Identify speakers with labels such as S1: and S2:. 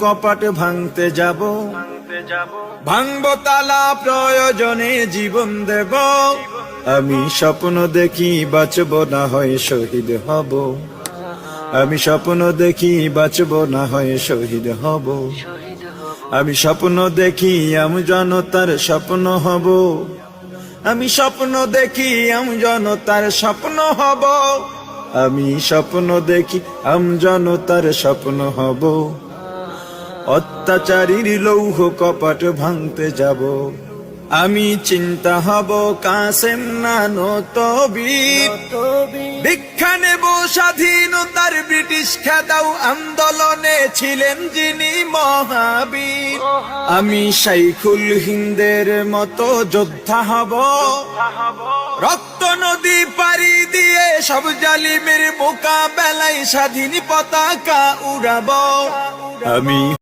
S1: কপাট ভাঙতে যাব, ভাঙবো তালা প্রয়োজনে জীবন দেব। আমি স্বপ্ন দেখি বাঁচব না হয় শহীদ হব, আমি স্বপ্ন দেখি বাঁচব না হয় শহীদ হব। আমি স্বপ্ন দেখি জনতার স্বপ্ন হব, আমি স্বপ্ন দেখি জনতার স্বপ্ন হব। আমি স্বপ্ন দেখি জনতার স্বপ্ন হব। অত্যাচারীর লৌহ কপাট ভাঙতে যাব, আমি চিন্তা হব কাসেম নানত বীর। ভিক্ষা নেব স্বাধীনতার ব্রিটিশ খেদাও আন্দোলনে ছিলেন যিনি মহাবীর। আমি শাইখুল হিন্দের মতো যোদ্ধা হব, রক্ত নদী পাড়ি দিয়ে সব জালিমের মোকাবেলায় স্বাধীন পতাকা উড়াবো। আমি